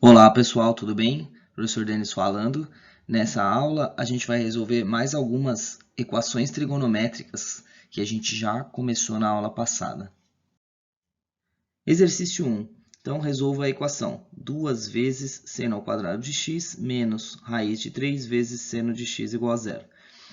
Olá pessoal, tudo bem? Professor Denis falando. Nessa aula a gente vai resolver mais algumas equações trigonométricas que a gente já começou na aula passada. Exercício 1. Então resolva a equação 2 vezes seno ao quadrado de x menos raiz de 3 vezes seno de x igual a zero.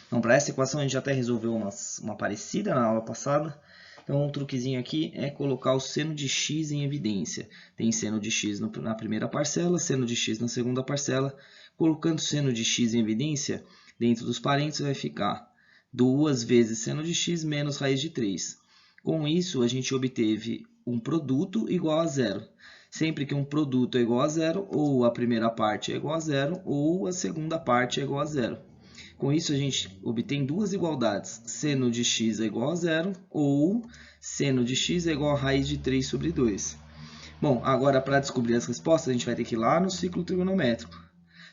Então para essa equação a gente já até resolveu uma parecida na aula passada. Então, um truquezinho aqui é colocar o seno de x em evidência. Tem seno de x na primeira parcela, seno de x na segunda parcela. Colocando seno de x em evidência, dentro dos parênteses vai ficar 2 vezes seno de x menos raiz de 3. Com isso, a gente obteve um produto igual a zero. Sempre que um produto é igual a zero, ou a primeira parte é igual a zero, ou a segunda parte é igual a zero. Com isso, a gente obtém duas igualdades. Seno de x é igual a zero ou seno de x é igual a raiz de 3 sobre 2. Bom, agora para descobrir as respostas, a gente vai ter que ir lá no ciclo trigonométrico.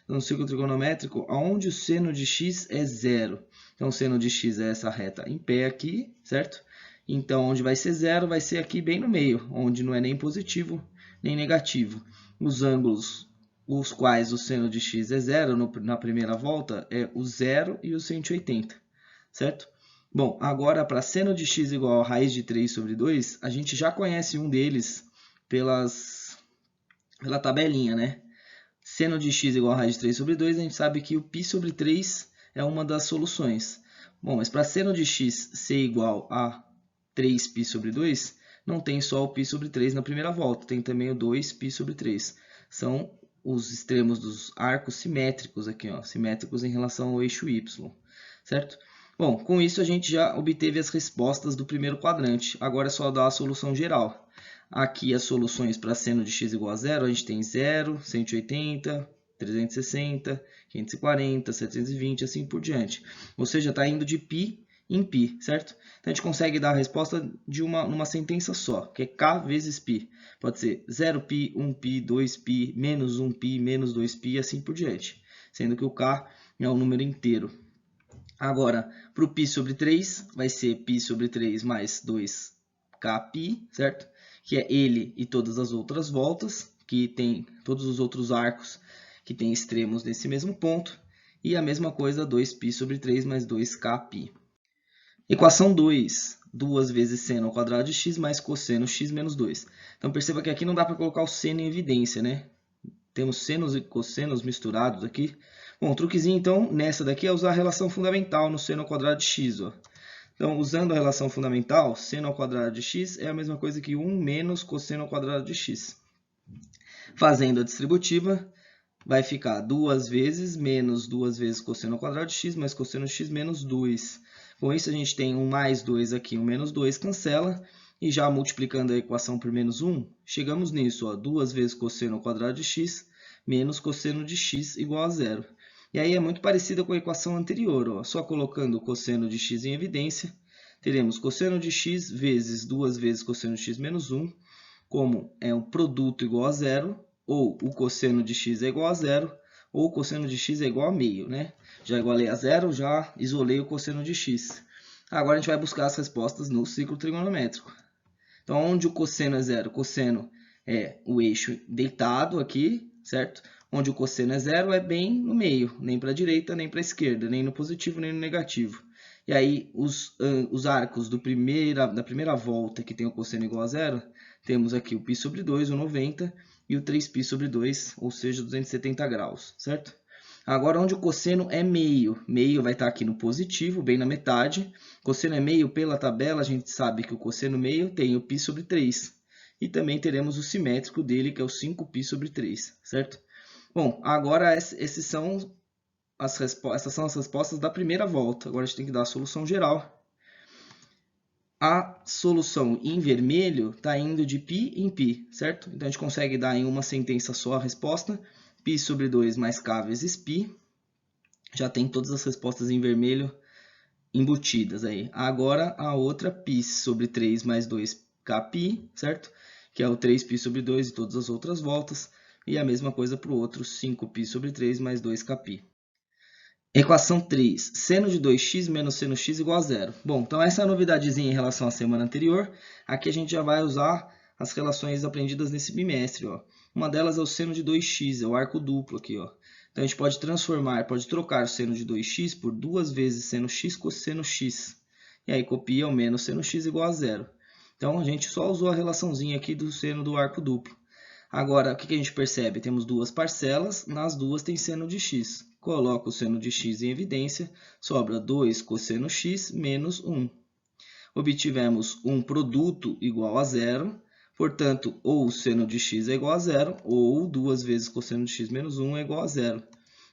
Então, no ciclo trigonométrico, onde o seno de x é zero. Então, o seno de x é essa reta em pé aqui, certo? Então, onde vai ser zero, vai ser aqui bem no meio, onde não é nem positivo nem negativo. Os ângulos os quais o seno de x é zero na primeira volta é o 0 e o 180, certo? Bom, agora para seno de x igual a raiz de 3 sobre 2, a gente já conhece um deles pela tabelinha, né? Seno de x igual a raiz de 3 sobre 2, a gente sabe que o π sobre 3 é uma das soluções. Bom, mas para seno de x ser igual a 3π sobre 2, não tem só o π sobre 3 na primeira volta, tem também o 2π sobre 3. São os extremos dos arcos simétricos aqui, ó, simétricos em relação ao eixo y, certo? Bom, com isso a gente já obteve as respostas do primeiro quadrante. Agora é só dar a solução geral. Aqui as soluções para seno de x igual a zero, a gente tem 0, 180, 360, 540, 720, assim por diante. Ou seja, está indo de π em π, certo? Então a gente consegue dar a resposta de numa sentença só, que é k vezes π. Pode ser 0π, 1π, 2π, menos 1π, menos 2π, e assim por diante. Sendo que o k é um número inteiro. Agora, para o π sobre 3, vai ser π sobre 3 mais 2kπ, certo? Que é ele e todas as outras voltas, que tem todos os outros arcos que têm extremos nesse mesmo ponto. E a mesma coisa, 2π sobre 3 mais 2kπ. Equação 2, 2 vezes seno ao quadrado de x mais cosseno x menos 2. Então, perceba que aqui não dá para colocar o seno em evidência, né? Temos senos e cossenos misturados aqui. Bom, o truquezinho, então, nessa daqui é usar a relação fundamental no seno ao quadrado de x. Ó. Então, usando a relação fundamental, seno ao quadrado de x é a mesma coisa que 1 menos cosseno ao quadrado de x. Fazendo a distributiva, vai ficar 2 vezes menos 2 vezes cosseno ao quadrado de x mais cosseno de x menos 2. Com isso, a gente tem 1 mais 2 aqui, 1 menos 2 cancela. E já multiplicando a equação por menos 1, chegamos nisso, ó, 2 vezes cosseno ao quadrado de x menos cosseno de x igual a zero. E aí é muito parecida com a equação anterior, ó, só colocando o cosseno de x em evidência, teremos cosseno de x vezes 2 vezes cosseno de x menos 1, como é um produto igual a zero, ou o cosseno de x é igual a zero, ou o cosseno de x é igual a meio, né? Já igualei a zero, já isolei o cosseno de x. Agora a gente vai buscar as respostas no ciclo trigonométrico. Então, onde o cosseno é zero? O cosseno é o eixo deitado aqui, certo? Onde o cosseno é zero é bem no meio, nem para a direita, nem para a esquerda, nem no positivo, nem no negativo. E aí, os arcos da primeira volta, que tem o cosseno igual a zero, temos aqui o π sobre 2, o 90, e o 3π sobre 2, ou seja, 270 graus, certo? Agora, onde o cosseno é meio, meio vai estar aqui no positivo, bem na metade. Cosseno é meio, pela tabela, a gente sabe que o cosseno meio tem o π sobre 3. E também teremos o simétrico dele, que é o 5π sobre 3, certo? Bom, agora essas são as respostas da primeira volta. Agora a gente tem que dar a solução geral. A solução em vermelho está indo de π em π, certo? Então, a gente consegue dar em uma sentença só a resposta. π sobre 2 mais k vezes π. Já tem todas as respostas em vermelho embutidas aí. Agora, a outra, π sobre 3 mais 2kπ, certo? Que é o 3π sobre 2 e todas as outras voltas. E a mesma coisa para o outro, 5π sobre 3 mais 2kπ. Equação 3, seno de 2x menos seno x igual a zero. Bom, então essa é a novidadezinha em relação à semana anterior. Aqui a gente já vai usar as relações aprendidas nesse bimestre. Ó. Uma delas é o seno de 2x, é o arco duplo aqui, ó. Então, a gente pode trocar o seno de 2x por 2 vezes seno x cosseno x. E aí, copia o menos seno x igual a 0. Então, a gente só usou a relaçãozinha aqui do seno do arco duplo. Agora, o que a gente percebe? Temos duas parcelas, nas duas tem seno de x. Coloca o seno de x em evidência, sobra 2 cosseno x menos 1. Obtivemos um produto igual a 0, portanto, ou o seno de x é igual a 0, ou 2 vezes cosseno de x menos 1 é igual a 0.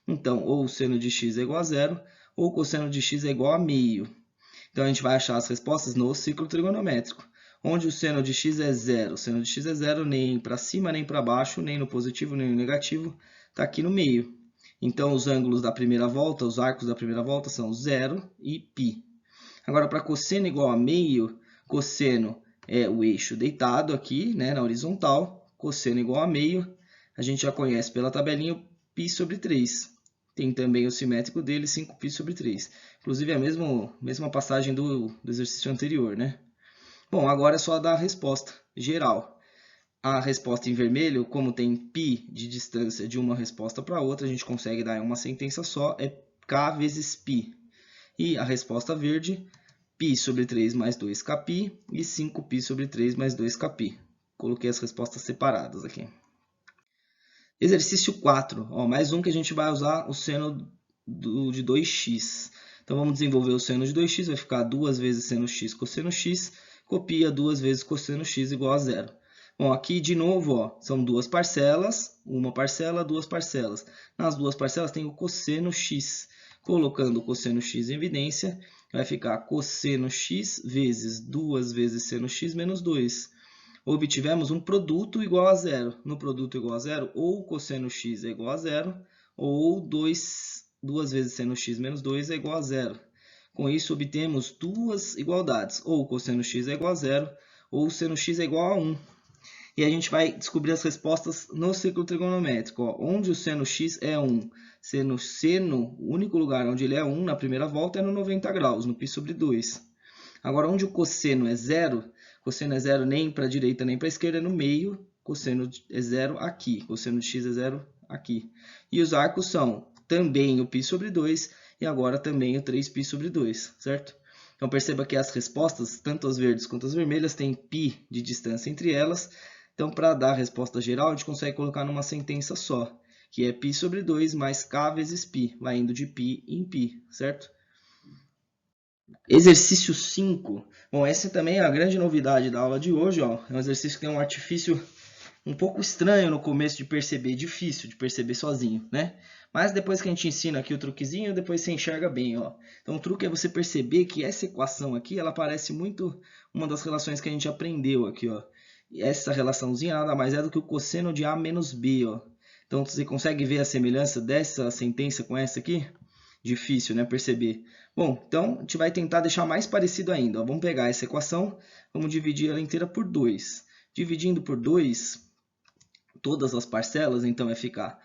Então, ou o seno de x é igual a 0, ou o cosseno de x é igual a meio. Então, a gente vai achar as respostas no ciclo trigonométrico, onde o seno de x é 0. O seno de x é 0 nem para cima, nem para baixo, nem no positivo, nem no negativo, está aqui no meio. Então, os ângulos da primeira volta, os arcos da primeira volta são 0 e π. Agora, para cosseno igual a meio, cosseno é o eixo deitado aqui, né, na horizontal. Cosseno igual a meio, a gente já conhece pela tabelinha o π sobre 3. Tem também o simétrico dele, 5π sobre 3. Inclusive, é a mesma passagem do exercício anterior, né? Bom, agora é só dar a resposta geral. A resposta em vermelho, como tem π de distância de uma resposta para outra, a gente consegue dar em uma sentença só, é k vezes π. E a resposta verde, π sobre 3 mais 2kπ e 5π sobre 3 mais 2kπ. Coloquei as respostas separadas aqui. Exercício 4, ó, mais um que a gente vai usar o seno de 2x. Então, vamos desenvolver o seno de 2x, vai ficar 2 vezes seno x cosseno x, copia 2 vezes cosseno x igual a 0. Bom, aqui de novo, ó, são duas parcelas, uma parcela, duas parcelas. Nas duas parcelas tem o cosseno x. Colocando o cosseno x em evidência, vai ficar cosseno x vezes 2 vezes seno x menos 2. Obtivemos um produto igual a 0. No produto igual a 0, ou cosseno x é igual a 0, ou 2 vezes seno x menos 2 é igual a 0. Com isso, obtemos duas igualdades, ou cosseno x é igual a 0, ou seno x é igual a 1. E a gente vai descobrir as respostas no ciclo trigonométrico. Ó, onde o seno x é 1. Seno, o único lugar onde ele é 1 na primeira volta é no 90 graus, no π sobre 2. Agora, onde o cosseno é 0, cosseno é 0 nem para a direita nem para a esquerda, é no meio, cosseno é 0 aqui, cosseno de x é 0 aqui. E os arcos são também o π sobre 2 e agora também o 3π sobre 2, certo? Então, perceba que as respostas, tanto as verdes quanto as vermelhas, têm π de distância entre elas. Então, para dar a resposta geral, a gente consegue colocar numa sentença só, que é π sobre 2 mais k vezes π, vai indo de π em π, certo? Exercício 5. Bom, essa também é a grande novidade da aula de hoje, ó. É um exercício que tem um artifício um pouco estranho no começo de perceber, difícil de perceber sozinho, né? Mas depois que a gente ensina aqui o truquezinho, depois você enxerga bem, ó. Então, o truque é você perceber que essa equação aqui, ela parece muito uma das relações que a gente aprendeu aqui, ó. E essa relaçãozinha nada mais é do que o cosseno de A menos B, ó. Então, você consegue ver a semelhança dessa sentença com essa aqui? Difícil, né? Perceber. Bom, então, a gente vai tentar deixar mais parecido ainda, ó. Vamos pegar essa equação, vamos dividir ela inteira por 2. Dividindo por 2, todas as parcelas, então, vai ficar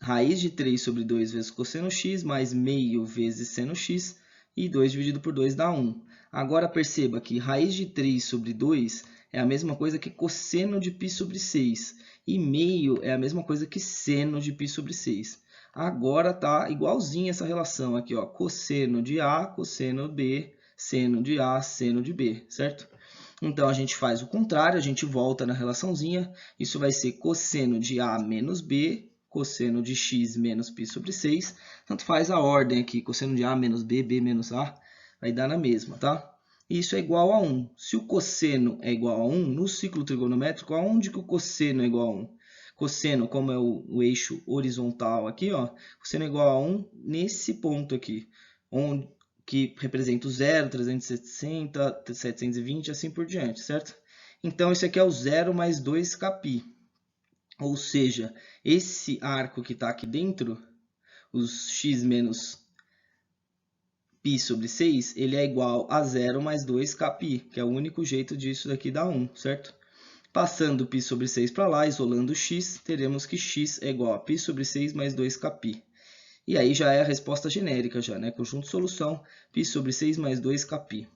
raiz de 3 sobre 2 vezes cosseno x, mais meio vezes seno x, e 2 dividido por 2 dá 1. Agora, perceba que raiz de 3 sobre 2 é a mesma coisa que cosseno de π sobre 6. E meio é a mesma coisa que seno de π sobre 6. Agora está igualzinha essa relação aqui, ó, cosseno de A, cosseno B, seno de A, seno de B, certo? Então, a gente faz o contrário, a gente volta na relaçãozinha. Isso vai ser cosseno de A menos B, cosseno de x menos π sobre 6. Tanto faz a ordem aqui, cosseno de A menos B, B menos A, vai dar na mesma, tá? Isso é igual a 1. Se o cosseno é igual a 1, no ciclo trigonométrico, aonde que o cosseno é igual a 1? Cosseno, como é o eixo horizontal aqui, ó, cosseno é igual a 1 nesse ponto aqui, onde, que representa o 0, 360, 720 e assim por diante, certo? Então, isso aqui é o 0 mais 2kπ. Ou seja, esse arco que está aqui dentro, os x menos π sobre 6, ele é igual a 0 mais 2kπ, que é o único jeito disso daqui dar 1, certo? Passando π sobre 6 para lá, isolando x, teremos que x é igual a π sobre 6 mais 2kπ. E aí já é a resposta genérica, já, né? Conjunto de solução, π sobre 6 mais 2kπ.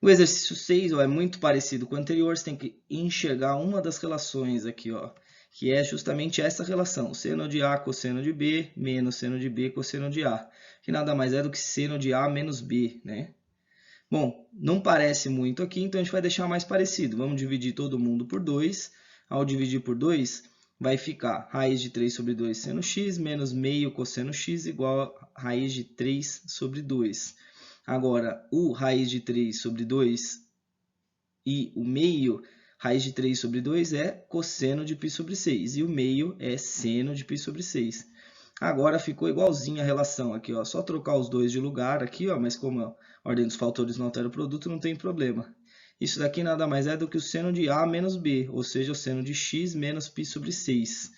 O exercício 6 ó, é muito parecido com o anterior, você tem que enxergar uma das relações aqui, ó. que é justamente essa relação, seno de A cosseno de B menos seno de B cosseno de A, que nada mais é do que seno de A menos B, né? Bom, não parece muito aqui, então a gente vai deixar mais parecido. Vamos dividir todo mundo por 2. Ao dividir por 2, vai ficar raiz de 3 sobre 2 seno x menos meio cosseno x igual a raiz de 3 sobre 2. Agora, o raiz de 3 sobre 2 e o meio, raiz de 3 sobre 2 é cosseno de π sobre 6. E o meio é seno de π sobre 6. Agora ficou igualzinho a relação aqui, ó. Só trocar os dois de lugar aqui, ó, mas como a ordem dos fatores não altera o produto, não tem problema. Isso daqui nada mais é do que o seno de A menos B, ou seja, o seno de x menos π sobre 6.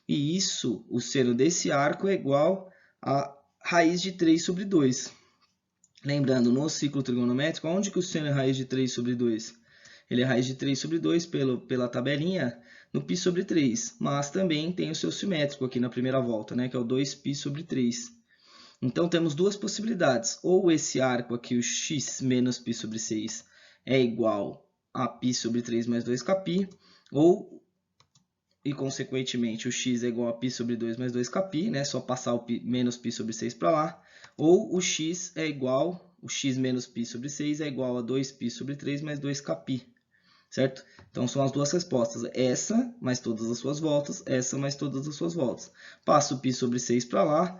E isso, o seno desse arco é igual a raiz de 3 sobre 2. Lembrando, no ciclo trigonométrico, onde que o seno é raiz de 3 sobre 2? Ele é raiz de 3 sobre 2 pela tabelinha no π sobre 3, mas também tem o seu simétrico aqui na primeira volta, né, que é o 2π sobre 3. Então, temos duas possibilidades. Ou esse arco aqui, o x menos π sobre 6, é igual a π sobre 3 mais 2kπ, ou, e consequentemente, o x é igual a π sobre 2 mais 2kπ, né, só passar o menos π sobre 6 para lá, ou o x é igual, o x menos π sobre 6 é igual a 2π sobre 3 mais 2kπ. Certo? Então, são as duas respostas. Essa, mais todas as suas voltas. Essa, mais todas as suas voltas. Passa o π sobre 6 para lá.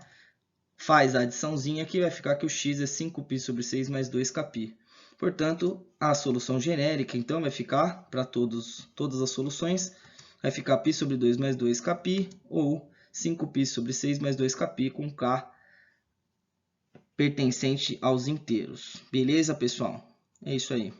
Faz a adiçãozinha aqui. Vai ficar que o x é 5π sobre 6 mais 2kπ. Portanto, a solução genérica, então, vai ficar para todas as soluções. Vai ficar π sobre 2 mais 2kπ. Ou 5π sobre 6 mais 2kπ com k pertencente aos inteiros. Beleza, pessoal? É isso aí.